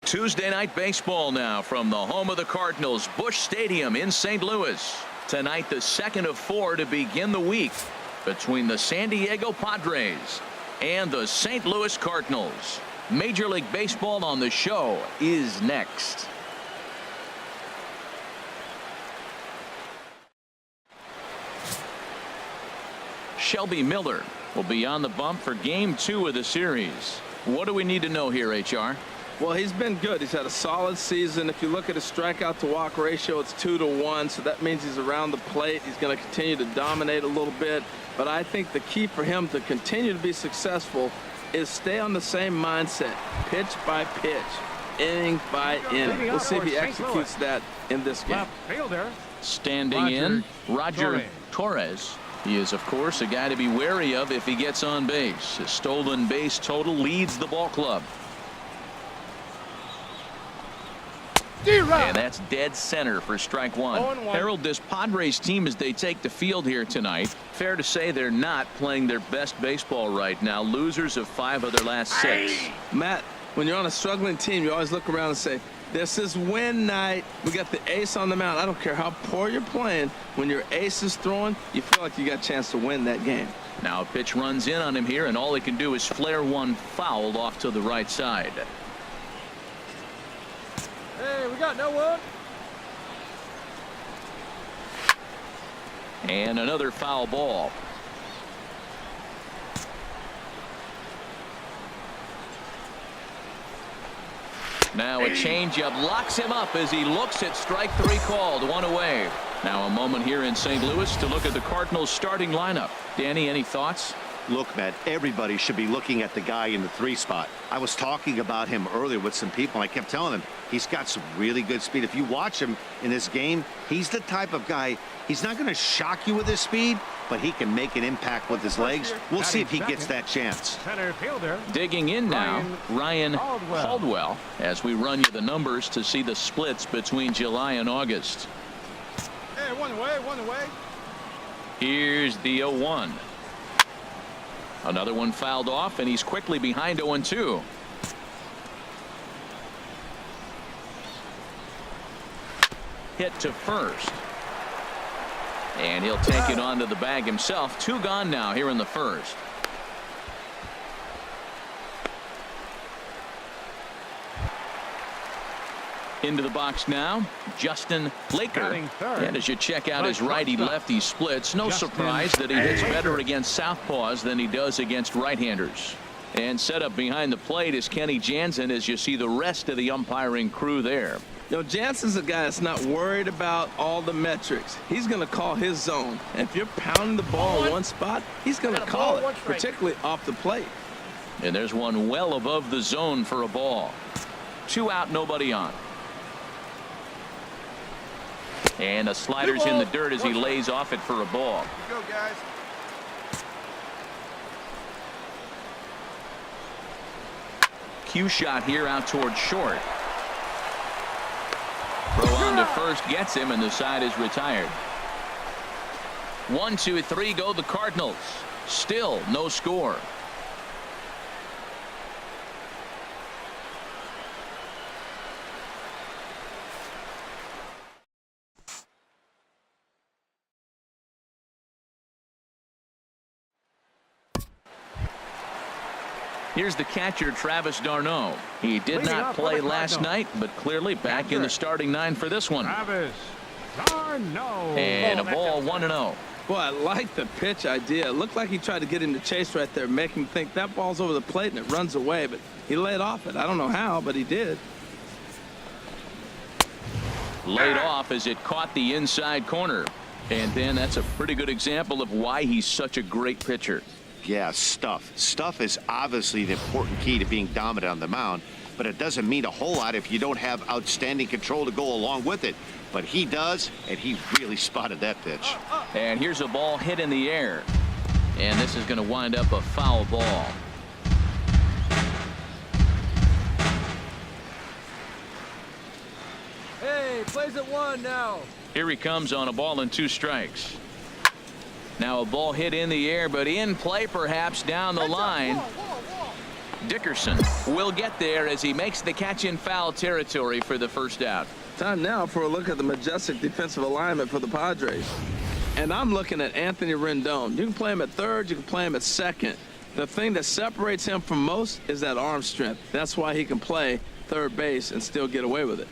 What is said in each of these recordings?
Tuesday night baseball now from the home of the Cardinals, Busch Stadium in St. Louis. Tonight, the second of 4 to begin the week between the San Diego Padres and the St. Louis Cardinals. Major League Baseball on the show is next. Shelby Miller will be on the bump for game 2 of the series. What do we need to know here, HR? Well, he's been good. He's had a solid season. If you look at his strikeout to walk ratio, it's 2-to-1, so that means he's around the plate. He's going to continue to dominate a little bit, but I think the key for him to continue to be successful is stay on the same mindset, pitch by pitch, inning by inning. We'll see if he executes that in this game. Standing in, Roger Torres. He is, of course, a guy to be wary of if he gets on base. His stolen base total leads the ball club. And that's dead center for strike one. Harold, this Padres team as they take the field here tonight, fair to say they're not playing their best baseball right now. Losers of 5 of their last 6. Matt, when you're on a struggling team, you always look around and say, this is win night. We got the ace on the mound. I don't care how poor you're playing. When your ace is throwing, you feel like you got a chance to win that game. Now a pitch runs in on him here, and all he can do is flare one fouled off to the right side. Hey, we got no one. And another foul ball. Now a changeup locks him up as he looks at strike 3 called. 1 away. Now a moment here in St. Louis to look at the Cardinals starting lineup. Danny, any thoughts? Look, Matt, everybody should be looking at the guy in the 3 spot. I was talking about him earlier with some people. I kept telling them he's got some really good speed. If you watch him in this game, he's the type of guy, he's not going to shock you with his speed, but he can make an impact with his legs. We'll see if he gets that chance. Center fielder. Digging in now, Ryan Caldwell, as we run you the numbers to see the splits between July and August. Hey, one away. Here's the 0-1. Another one fouled off, and he's quickly behind 0-2. Hit to first. And he'll take it onto the bag himself. 2 gone now here in the first. Into the box now, Justin Laker. And as you check out his righty-lefty splits, no surprise that he hits better against southpaws than he does against right-handers. And set up behind the plate is Kenny Jansen as you see the rest of the umpiring crew there. You know, Jansen's a guy that's not worried about all the metrics. He's going to call his zone. And if you're pounding the ball in one spot, he's going to call it, particularly off the plate. And there's one well above the zone for a ball. 2 out, nobody on. And a slider's in the dirt as he lays off it for a ball. Go, guys. Cue shot here out towards short. Throw on to first gets him, and the side is retired. 1, 2, 3 go the Cardinals. Still no score. Here's the catcher, Travis d'Arnaud. He did not play last night, but clearly back in the starting 9 for this one. Travis d'Arnaud. And a ball 1-0. Boy, I like the pitch idea. It looked like he tried to get him to chase right there, make him think that ball's over the plate and it runs away, but he laid off it. I don't know how, but he did. Laid off as it caught the inside corner. And then that's a pretty good example of why he's such a great pitcher. Yeah, stuff. Stuff is obviously the important key to being dominant on the mound, but it doesn't mean a whole lot if you don't have outstanding control to go along with it. But he does, and he really spotted that pitch. And here's a ball hit in the air. And this is going to wind up a foul ball. Hey, plays at 1 now. Here he comes on a ball and 2 strikes. Now a ball hit in the air, but in play perhaps down the line. Dickerson will get there as he makes the catch in foul territory for the first down. Time now for a look at the majestic defensive alignment for the Padres. And I'm looking at Anthony Rendon. You can play him at third, you can play him at second. The thing that separates him from most is that arm strength. That's why he can play third base and still get away with it.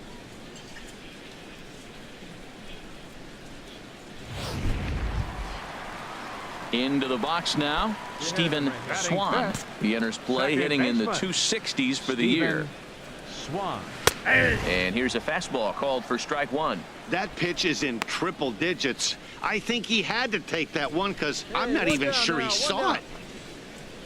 Into the box now, Stephen Swan. He enters play hitting in the 260s for the year. Swan. And here's a fastball called for strike one. That pitch is in triple digits. I think he had to take that one because I'm not even sure he saw it.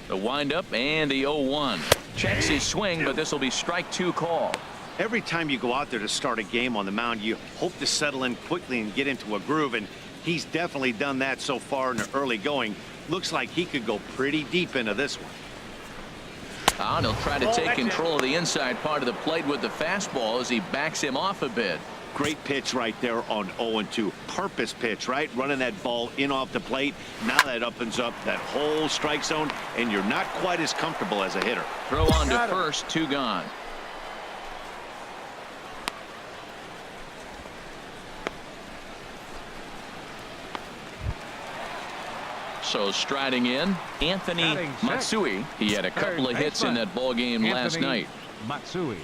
The windup and the 0-1. Checks his swing, but this will be strike two call. Every time you go out there to start a game on the mound, you hope to settle in quickly and get into a groove, and he's definitely done that so far in the early going. Looks like he could go pretty deep into this one. And he'll try to take control of the inside part of the plate with the fastball as he backs him off a bit. Great pitch right there on 0-2. Purpose pitch, right? Running that ball in off the plate. Now that opens up that whole strike zone, and you're not quite as comfortable as a hitter. Throw on to first, two gone. So striding in, Anthony Matsui. He had a couple of hits in that ball game last night. Matsui.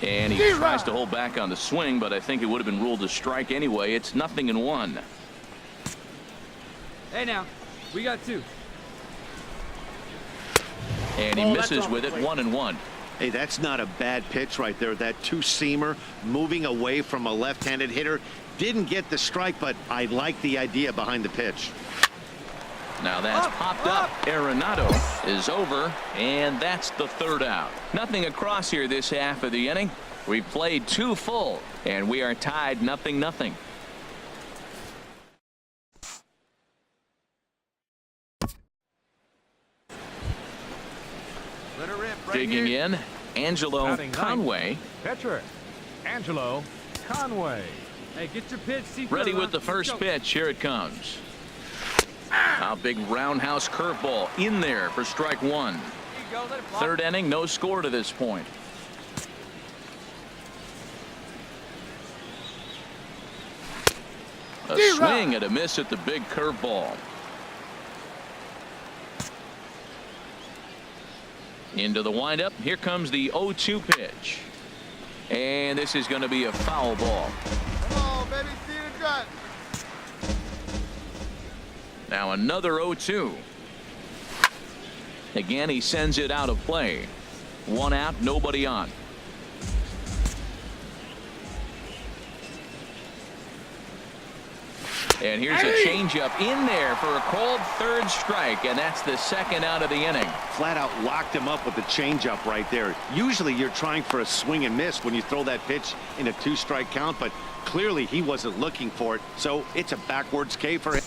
And he tries to hold back on the swing, but I think it would have been ruled a strike anyway. It's 0-1. Hey now, we got two. And he misses with it, 1-1. Hey, that's not a bad pitch right there. That two-seamer moving away from a left-handed hitter. Didn't get the strike, but I like the idea behind the pitch. Now that's popped up. Arenado is over, and that's the third out. Nothing across here this half of the inning. We've played two full, and we are tied 0-0. Digging in, Angelo Conway. Pitcher, Angelo Conway. Hey, get your pitch. Ready with the first pitch. Here it comes. A big roundhouse curveball in there for strike one. Third inning, no score to this point. A swing and a miss at the big curveball. Into the windup. Here comes the 0-2 pitch. And this is going to be a foul ball. Come on, baby, see the gut. Now another 0-2. Again, he sends it out of play. One out, nobody on. And here's a changeup in there for a called third strike, and that's the second out of the inning. Flat out locked him up with the changeup right there. Usually you're trying for a swing and miss when you throw that pitch in a two-strike count, but clearly he wasn't looking for it, so it's a backwards K for him.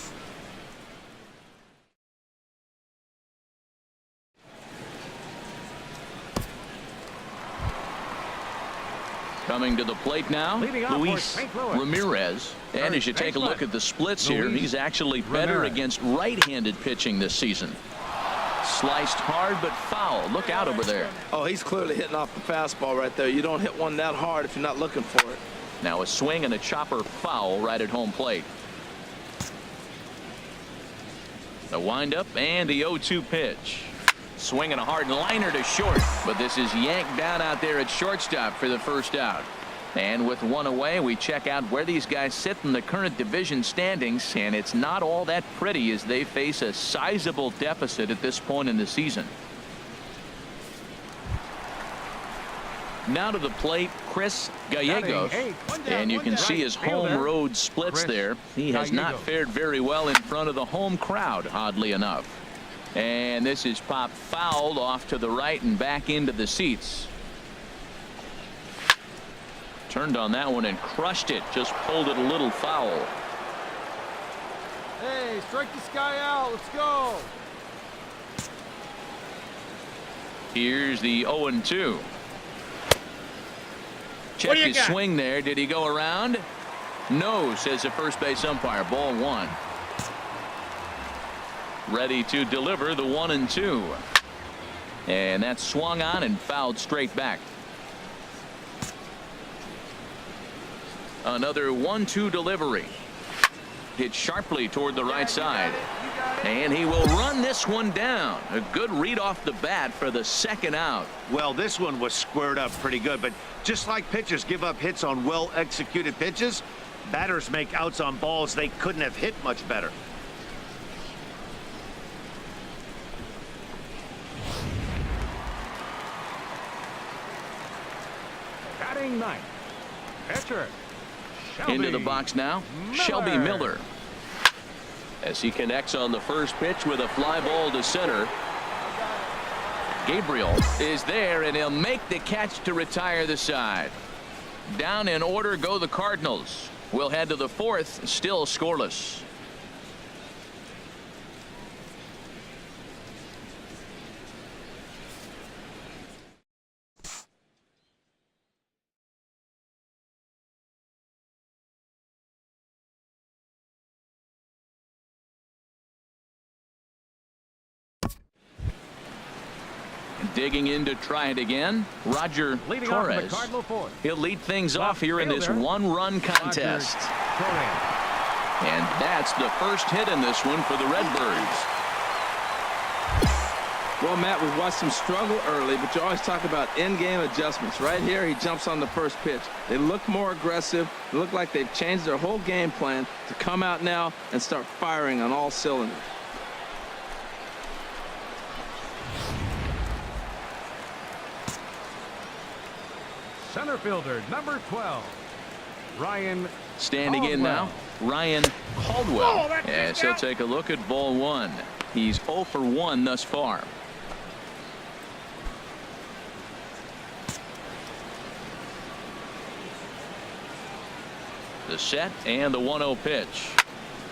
Coming to the plate now, Luis Ramirez. And as you take a look at the splits here, he's actually better against right-handed pitching this season. Sliced hard but foul. Look out over there. Oh, he's clearly hitting off the fastball right there. You don't hit one that hard if you're not looking for it. Now a swing and a chopper foul right at home plate. The windup and the 0-2 pitch. Swinging a hard liner to short, but this is yanked down out there at shortstop for the first out. And with one away, we check out where these guys sit in the current division standings, and it's not all that pretty as they face a sizable deficit at this point in the season. Now to the plate, Chris Gallegos, and you can see his home road splits there. He has not fared very well in front of the home crowd, oddly enough. And this is popped fouled off to the right and back into the seats. Turned on that one and crushed it. Just pulled it a little foul. Hey, strike this guy out. Let's go. Here's the 0-2. Check his swing there. Did he go around? No, says the first base umpire. Ball one. Ready to deliver the 1-2. And that's swung on and fouled straight back. Another 1-2 delivery. Hit sharply toward the right side. And he will run this one down. A good read off the bat for the second out. Well, this one was squared up pretty good, but just like pitchers give up hits on well-executed pitches, batters make outs on balls they couldn't have hit much better. Batting ninth. Pitcher. Shelby Into the box now, Shelby Miller. As he connects on the first pitch with a fly ball to center. Gabriel is there, and he'll make the catch to retire the side. Down in order go the Cardinals. We'll head to the fourth, still scoreless. Digging in to try it again, Roger Leading off in the Torres. Cardinal fourth. He'll lead things off here in this one-run contest. Torres. And that's the first hit in this one for the Redbirds. Well, Matt, we've watched him struggle early, but you always talk about in-game adjustments. Right here, he jumps on the first pitch. They look more aggressive. They look like they've changed their whole game plan to come out now and start firing on all cylinders. Center fielder, number 12. Ryan Standing in now, Ryan Caldwell. As he'll take a look at ball one. He's 0 for 1 thus far. The set and the 1-0 pitch.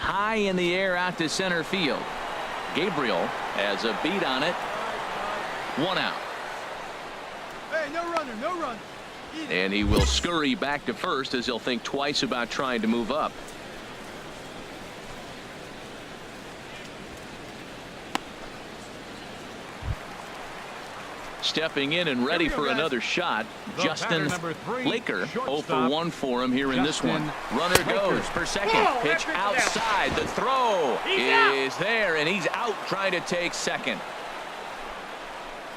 High in the air out to center field. Gabriel has a beat on it. 1 out. Hey, no runner, no run. And he will scurry back to first as he'll think twice about trying to move up. Stepping in and ready for another shot, Justin Laker. 0 for 1 for him here in this one. Runner goes for second. Pitch outside. The throw is there, and he's out trying to take second.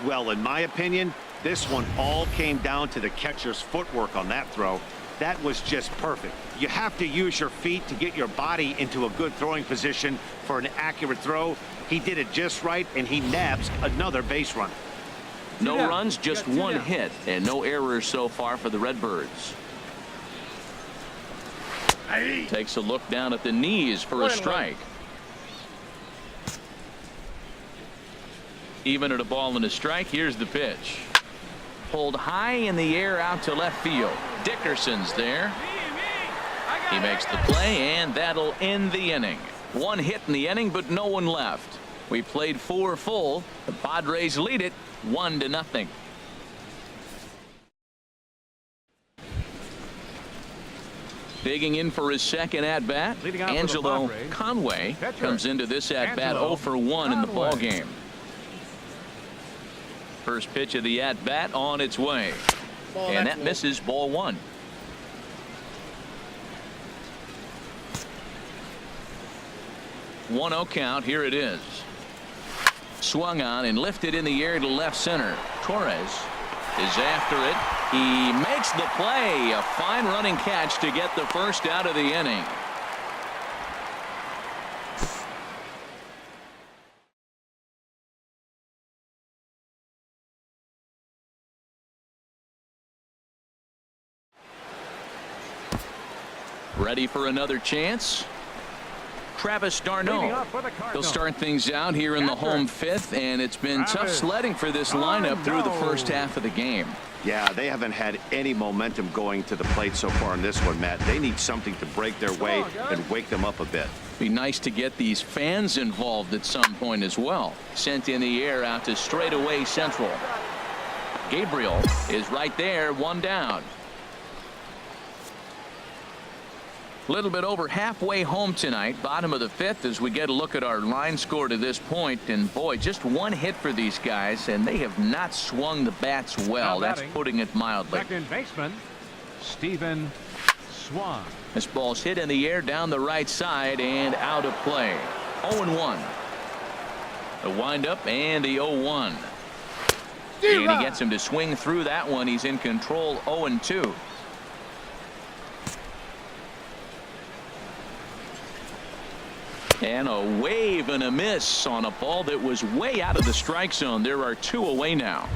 Well, in my opinion, this one all came down to the catcher's footwork on that throw. That was just perfect. You have to use your feet to get your body into a good throwing position for an accurate throw. He did it just right, and he nabs another base run. No runs, just one hit, and no errors so far for the Redbirds. Takes a look down at the knees for a strike. Even at a ball and a strike, here's the pitch. Pulled high in the air out to left field. Dickerson's there. He makes the play, and that'll end the inning. One hit in the inning, but no one left. We played 4 full. The Padres lead it 1-0. Digging in for his second at-bat, Angelo Conway comes into this at-bat 0 for 1 in the ball game. First pitch of the at-bat on its way. And that misses ball 1. One 0 count. Here it is. Swung on and lifted in the air to left center. Torres is after it. He makes the play. A fine running catch to get the first out of the inning. Ready for another chance. Travis d'Arnaud. He'll start things out here in the home fifth, and it's been tough sledding for this lineup through the first half of the game. Yeah, they haven't had any momentum going to the plate so far in this one, Matt. They need something to break their way and wake them up a bit. Be nice to get these fans involved at some point as well. Sent in the air out to straightaway central. Gabriel is right there, 1 down. A little bit over halfway home tonight, bottom of the fifth, as we get a look at our line score to this point. And boy, just one hit for these guys, and they have not swung the bats well. Now That's batting, putting it mildly. Second baseman, Stephen Swan. This ball's hit in the air down the right side and out of play. 0-1. The windup and the 0-1. And he gets him to swing through that one. He's in control. 0-2. And a wave and a miss on a ball that was way out of the strike zone. There are two away now.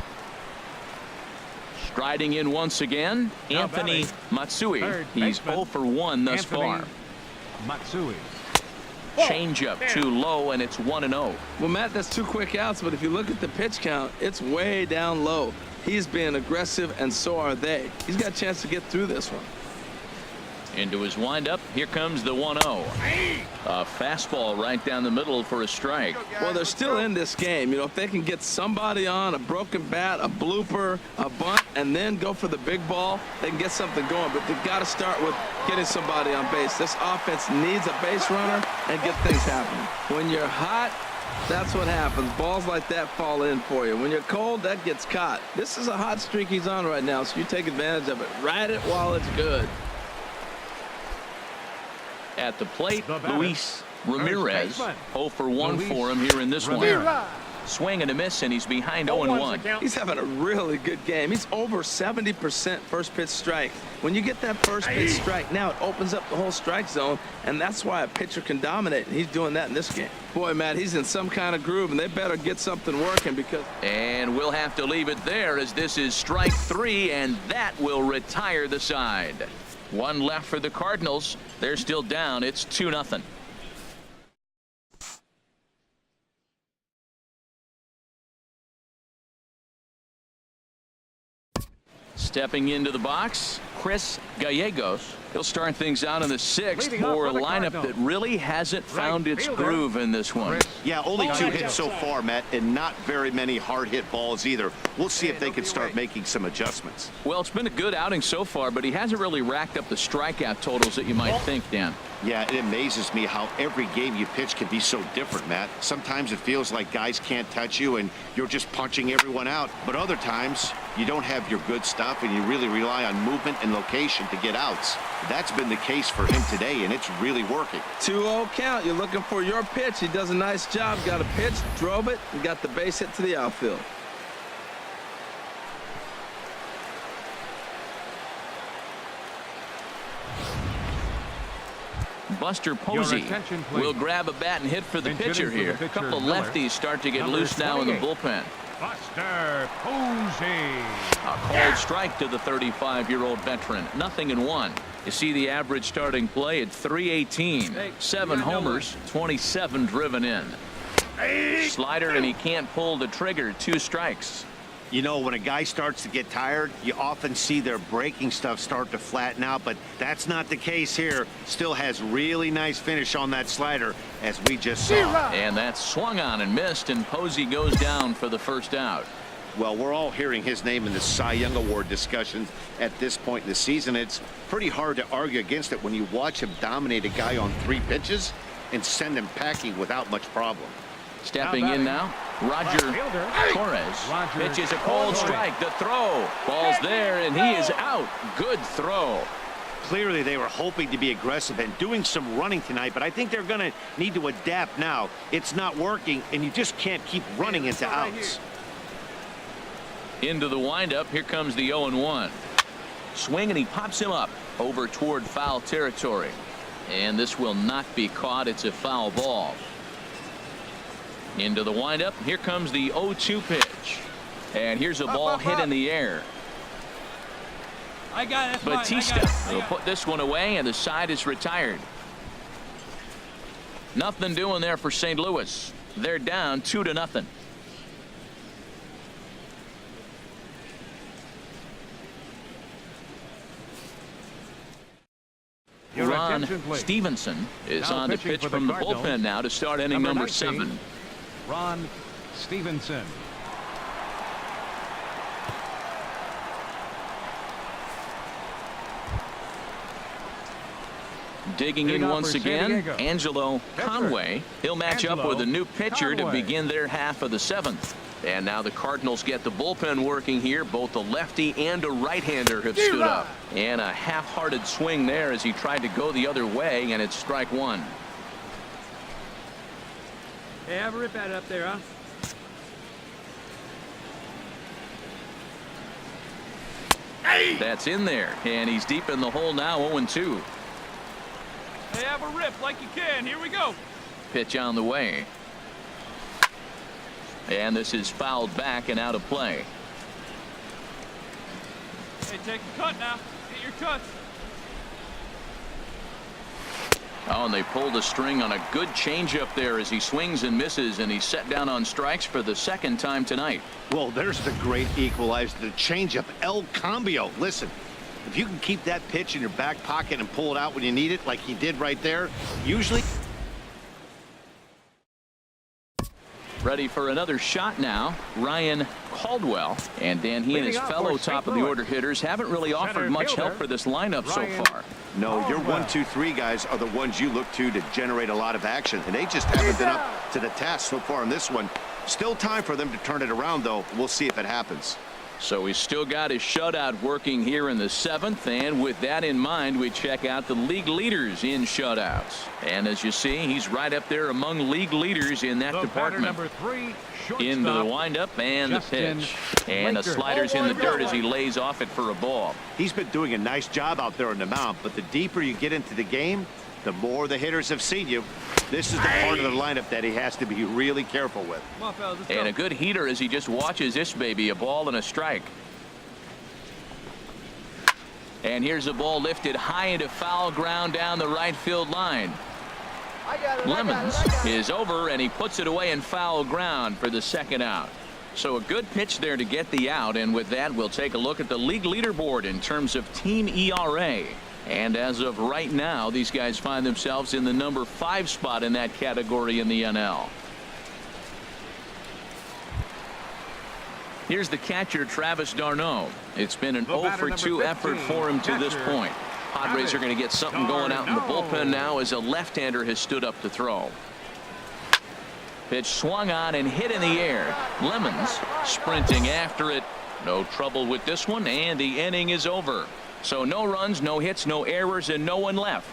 Striding in once again, Now Anthony batting, Matsui. third He's baseman, 0 for 1 thus Anthony far. Matsui. Changeup too low, and it's 1-0. Well, Matt, that's 2 quick outs, but if you look at the pitch count, it's way down low. He's being aggressive, and so are they. He's got a chance to get through this one. Into his windup. Here comes the 1-0. A fastball right down the middle for a strike. Well, they're still in this game. You know, if they can get somebody on, a broken bat, a blooper, a bunt, and then go for the big ball, they can get something going. But they've got to start with getting somebody on base. This offense needs a base runner and get things happening. When you're hot, that's what happens. Balls like that fall in for you. When you're cold, that gets caught. This is a hot streak he's on right now, so you take advantage of it. Ride it while it's good. At the plate, The batter, Luis Ramirez. baseman, 0 for 1 Luis for him here in this one. Ramirez. Swing and a miss, and he's behind 0-1. He's having a really good game. He's over 70% first pitch strike. When you get that first pitch strike, now it opens up the whole strike zone, and that's why a pitcher can dominate, and he's doing that in this game. Boy, Matt, he's in some kind of groove, and they better get something working because... And we'll have to leave it there, as this is strike 3, and that will retire the side. One left for the Cardinals. They're still down. It's 2-0. Stepping into the box, Chris Gallegos. He'll start things out in the 6th Leading off for a for the lineup Cardinals. that really hasn't found its fielder, groove in this one. Yeah, only 2 Oh, hits so far, Matt, and not very many hard hit balls either. We'll see if they can start making some adjustments. Well, it's been a good outing so far, but he hasn't really racked up the strikeout totals that you might think, Dan. Yeah, it amazes me how every game you pitch can be so different, Matt. Sometimes it feels like guys can't touch you and you're just punching everyone out. But other times you don't have your good stuff and you really rely on movement and location to get outs. That's been the case for him today, and it's really working. 2-0 count. You're looking for your pitch. He does a nice job. Got a pitch, drove it, and got the base hit to the outfield. Buster Posey attention, please. will grab a bat and hit for the Been hitting pitcher for the here. pitcher, A couple Miller. lefties start to get Number loose now in the 28. bullpen. Buster Posey. A cold strike to the 35-year-old veteran. 0-1. You see the average starting play at 318. Hey, 7 you got no homers, 27 driven in. Slider, and he can't pull the trigger. 2 strikes. You know, when a guy starts to get tired, you often see their breaking stuff start to flatten out, but that's not the case here. Still has really nice finish on that slider, as we just saw. And that's swung on and missed, and Posey goes down for the first out. Well, we're all hearing his name in the Cy Young Award discussions at this point in the season. It's pretty hard to argue against it when you watch him dominate a guy on 3 pitches and send him packing without much problem. Stepping in now, Roger fielder, Torres Roger pitches a cold Torres. strike. The throw. Ball's there, and he is out. Good throw. Clearly, they were hoping to be aggressive and doing some running tonight, but I think they're going to need to adapt now. It's not working, and you just can't keep running into outs. Into the windup. Here comes the 0-1. Swing, and he pops him up over toward foul territory. And this will not be caught. It's a foul ball. Into the windup. Here comes the 0-2 pitch. And here's a ball hit in the air. I got it. That's mine. Batista I got it. will put this one away, and the side is retired. Nothing doing there for St. Louis. They're down 2-0. Your Ron attention, please. Stevenson is Now on to pitching pitch for the from the Cardinals, bullpen now to start inning number 19, 7. Ron Stevenson. Digging in once again, Angelo Conway. He'll match up with a new pitcher to begin their half of the 7th. And now the Cardinals get the bullpen working here. Both a lefty and a right-hander have stood up. And a half-hearted swing there as he tried to go the other way, and it's strike one. Hey, have a rip at it up there, huh? That's in there, and he's deep in the hole now, 0-2. Hey, have a rip like you can. Here we go. Pitch on the way. And this is fouled back and out of play. Hey, take a cut now. Get your cuts. Oh, and they pulled a string on a good changeup there as he swings and misses, and he's set down on strikes for the 2nd time tonight. Well, there's the great equalizer, the changeup, El Cambio. Listen, if you can keep that pitch in your back pocket and pull it out when you need it, like he did right there, usually. Ready for another shot now, Ryan Caldwell. And Dan, he and his fellow top of the order hitters haven't really offered much help for this lineup so far. No, your 1, 2, 3 guys are the ones you look to generate a lot of action, and they just haven't been up to the task so far in this one. Still time for them to turn it around, though. We'll see if it happens. So he's still got his shutout working here in the 7th, and with that in mind, we check out the league leaders in shutouts. And as you see, he's right up there among league leaders in that department. Number 3, into the windup and Justin the pitch. And the slider's in the dirt as he lays off it for a ball. He's been doing a nice job out there on the mound, but the deeper you get into the game, the more the hitters have seen you. This is the part of the lineup that he has to be really careful with. Come on, fellas, let's And go. a good heater as he just watches this baby, a ball and a strike. And here's a ball lifted high into foul ground down the right field line. Lemons is over, and he puts it away in foul ground for the 2nd out. So a good pitch there to get the out, and with that, we'll take a look at the league leaderboard in terms of team ERA. And as of right now, these guys find themselves in the number 5 spot in that category in the NL. Here's the catcher, Travis d'Arnaud. It's been an 0-for-2 effort for him to this point. Padres are going to get something going out in the bullpen now as a left-hander has stood up to throw. Pitch swung on and hit in the air. Lemons sprinting after it. No trouble with this one, and the inning is over. So no runs, no hits, no errors, and no one left.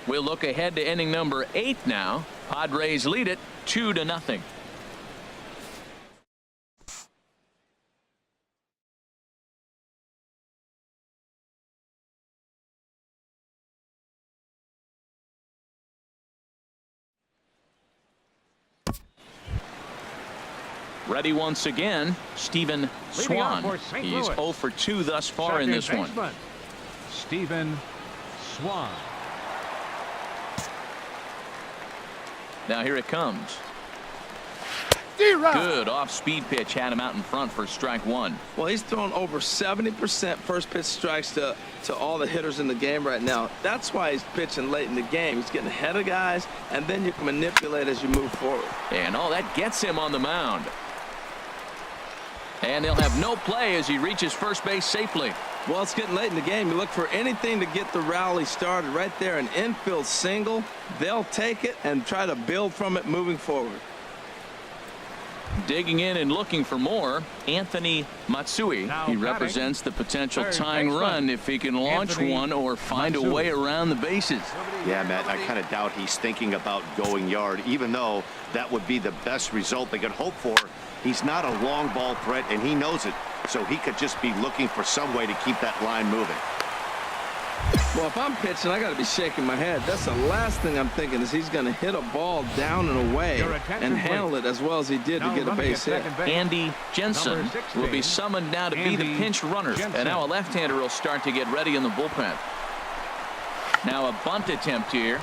We'll look ahead to inning number 8 now. Padres lead it 2-0. Ready once again, Stephen Swan. He's 0-for-2 thus far in this one. Stephen Swan. Now here it comes. Good off-speed pitch, had him out in front for strike one. Well, he's thrown over 70% first pitch strikes to all the hitters in the game right now. That's why he's pitching late in the game. He's getting ahead of guys, and then you can manipulate as you move forward. And all that gets him on the mound. And they'll have no play as he reaches first base safely. Well, it's getting late in the game. You look for anything to get the rally started right there. An infield single. They'll take it and try to build from it moving forward. Digging in and looking for more, Anthony Matsui. He represents the potential tying run if he can launch one or find a way around the bases. Yeah, Matt, I kind of doubt he's thinking about going yard, even though that would be the best result they could hope for. He's not a long ball threat, and he knows it, so he could just be looking for some way to keep that line moving. Well, if I'm pitching, I got to be shaking my head. That's the last thing I'm thinking is he's going to hit a ball down and away and handle it as well as he did to get a base hit. Andy Jensen will be summoned now to be the pinch runner. And now a left-hander will start to get ready in the bullpen. Now a bunt attempt here.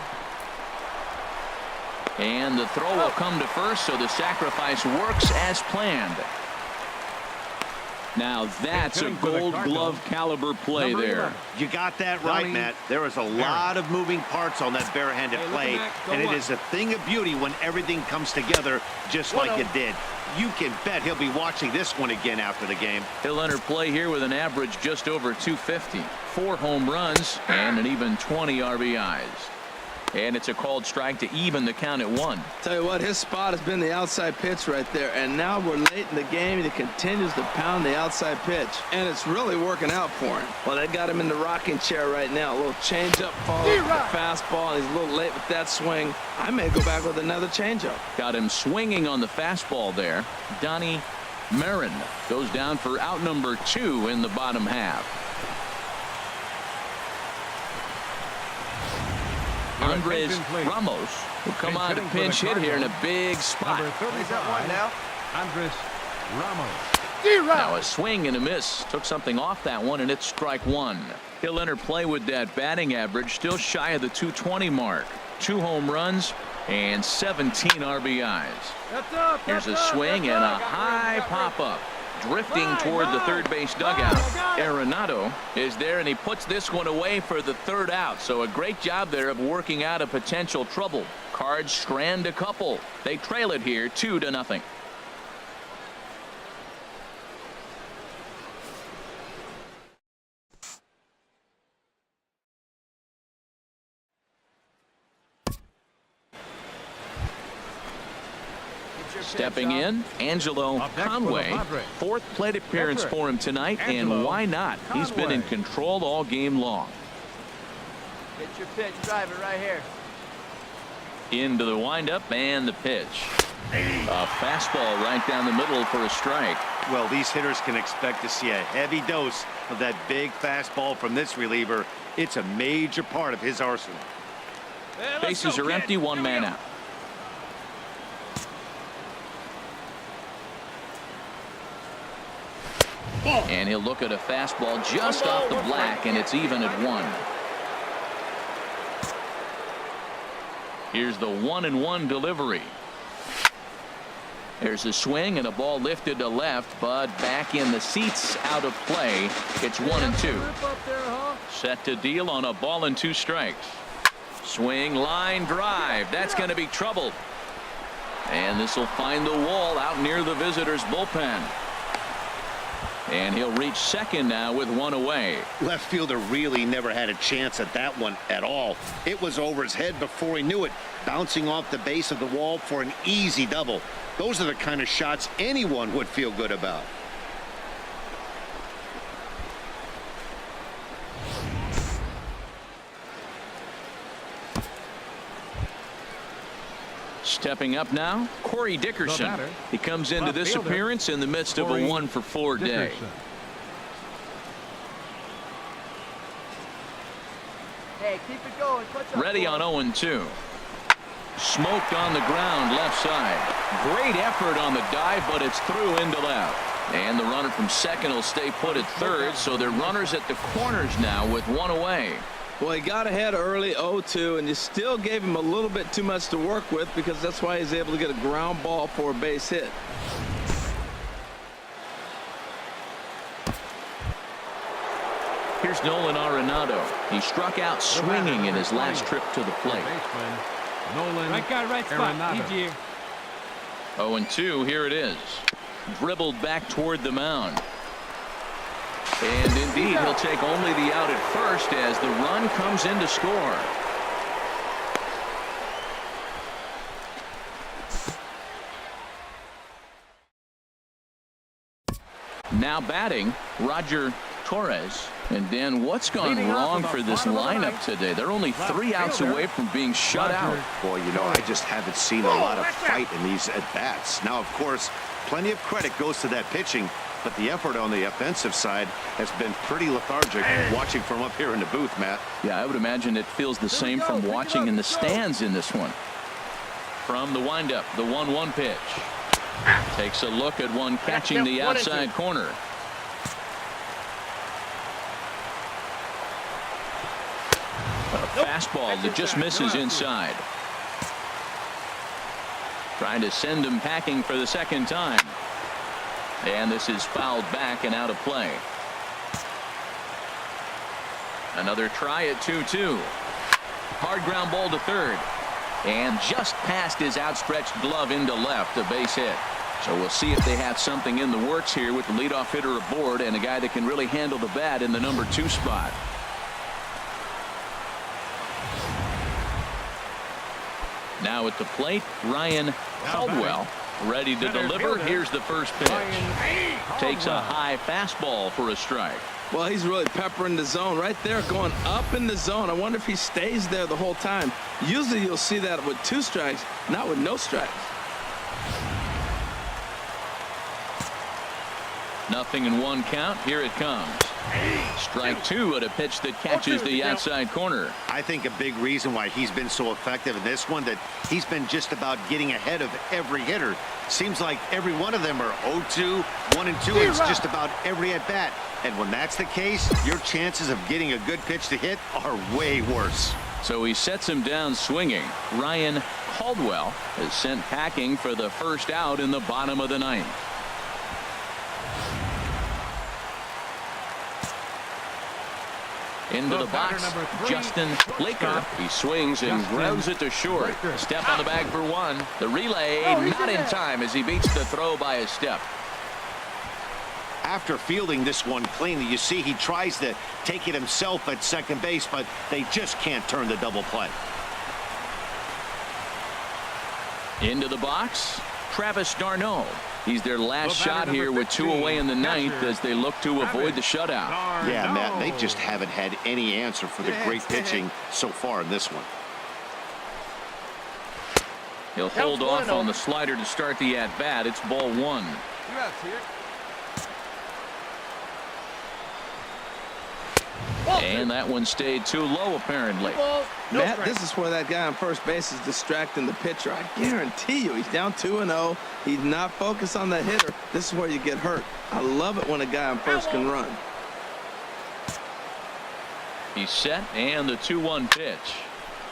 And the throw will come to first, so the sacrifice works as planned. Now that's a gold glove caliber play there. You got that right, Matt. There is a lot of moving parts on that barehanded play, and it is a thing of beauty when everything comes together just like it did. You can bet he'll be watching this one again after the game. He'll enter play here with an average just over 250, 4 home runs, and an even 20 RBIs. And it's a called strike to even the count at 1. Tell you what, his spot has been the outside pitch right there, and now we're late in the game and he continues to pound the outside pitch, and it's really working out for him. Well, they got him in the rocking chair right now. A little changeup followed with the fastball, and he's a little late with that swing. I may go back with another changeup. Got him swinging on the fastball there. Donnie Marin goes down for out number 2 in the bottom half. Andres Ramos will come on to pinch hit here in a big spot. Number 35, now. Andres Ramos. Now a swing and a miss. Took something off that one, and it's strike 1. He'll enter play with that batting average, still shy of the 220 mark. 2 home runs and 17 RBIs. Here's a swing and a high pop-up. Drifting toward the third base dugout. Arenado is there, and he puts this one away for the 3rd out. So a great job there of working out a potential trouble. Cards strand a couple. They trail it here 2-0. Stepping in, Angelo Conway. 4th plate appearance for him tonight, and why not? He's been in control all game long. Get your pitch, drive it right here. Into the windup and the pitch. A fastball right down the middle for a strike. Well, these hitters can expect to see a heavy dose of that big fastball from this reliever. It's a major part of his arsenal. Bases are empty, 1 man out. And he'll look at a fastball just off the black, and it's even at 1. Here's the 1-1 delivery. There's a swing and a ball lifted to left, but back in the seats, out of play. It's 1-2. Set to deal on a ball and 2 strikes. Swing, line drive. That's going to be trouble. And this will find the wall out near the visitors' bullpen. And he'll reach second now with 1 away. Left fielder really never had a chance at that one at all. It was over his head before he knew it, bouncing off the base of the wall for an easy double. Those are the kind of shots anyone would feel good about. Stepping up now, Corey Dickerson. He comes into this appearance in the midst of a 1-for-4 day. Hey, keep it going. Ready on 0-2. Smoked on the ground left side. Great effort on the dive, but it's through into left. And the runner from second will stay put at third, so they're runners at the corners now with 1 away. Well, he got ahead early 0-2, and you still gave him a little bit too much to work with, because that's why he's able to get a ground ball for a base hit. Here's Nolan Arenado. He struck out swinging in his last trip to the plate. Right guy, right spot. Easy. 0-2, here it is. Dribbled back toward the mound. And indeed, he'll take only the out at first as the run comes in to score. Now batting, Roger Torres. And Dan, what's gone wrong for this lineup today? They're only 3 outs away from being shut out. Boy, you know, I just haven't seen a lot of fight in these at-bats. Now, of course, plenty of credit goes to that pitching, but the effort on the offensive side has been pretty lethargic watching from up here in the booth, Matt. Yeah, I would imagine it feels the same from watching in the stands in this one. From the windup, the 1-1 pitch. Takes a look at one catching the outside corner. A fastball that just misses inside. Trying to send him packing for the second time. And this is fouled back and out of play. Another try at 2-2. Hard ground ball to third. And just past his outstretched glove into left, a base hit. So we'll see if they have something in the works here with the leadoff hitter aboard and a guy that can really handle the bat in the number 2 spot. Now at the plate, Ryan Caldwell, ready to deliver. Here's the first pitch. Takes a high fastball for a strike. Well, he's really peppering the zone right there, going up in the zone. I wonder if he stays there the whole time. Usually you'll see that with 2 strikes, not with no strikes. 0-1 count. Here it comes. Strike 2 at a pitch that catches the outside corner. I think a big reason why he's been so effective in this one, that he's been just about getting ahead of every hitter. Seems like every one of them are 0-2, 1-2. It's just about every at bat. And when that's the case, your chances of getting a good pitch to hit are way worse. So he sets him down swinging. Ryan Caldwell is sent packing for the first out in the bottom of the 9th. Into the box, Justin Laker. He swings and grounds it to short. Step on the bag for 1. The relay not in time as he beats the throw by a step. After fielding this one cleanly, you see he tries to take it himself at second base, but they just can't turn the double play. Into the box, Travis d'Arnaud. He's their last shot here with 2 away in the 9th as they look to avoid the shutout. Yeah, Matt, they just haven't had any answer for the great pitching so far in this one. He'll hold off on the slider to start the at-bat. It's ball 1. And that one stayed too low, apparently. Matt, this is where that guy on first base is distracting the pitcher. I guarantee you, he's down 2-0. He's not focused on the hitter. This is where you get hurt. I love it when a guy on first can run. He's set, and the 2-1 pitch.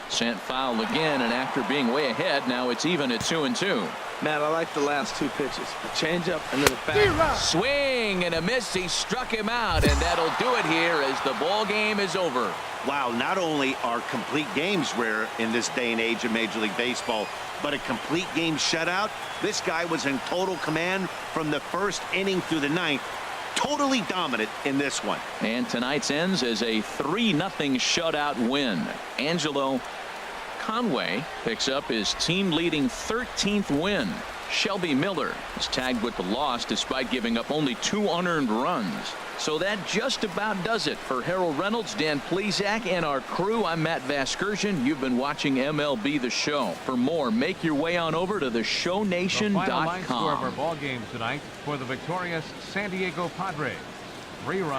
Sent foul again, and after being way ahead, now it's even at 2-2. Matt, I like the last 2 pitches. A changeup and then a fastball. Swing and a miss. He struck him out, and that'll do it here as the ball game is over. Wow, not only are complete games rare in this day and age of Major League Baseball, but a complete game shutout. This guy was in total command from the first inning through the 9th. Totally dominant in this one. And tonight's ends as a 3-0 shutout win. Angelo Conway picks up his team-leading 13th win. Shelby Miller is tagged with the loss despite giving up only 2 unearned runs. So that just about does it for Harold Reynolds, Dan Plesac, and our crew. I'm Matt Vasgersian. You've been watching MLB The Show. For more, make your way on over to theshownation.com. The final line score of our ball game tonight for the victorious San Diego Padres. 3 runs.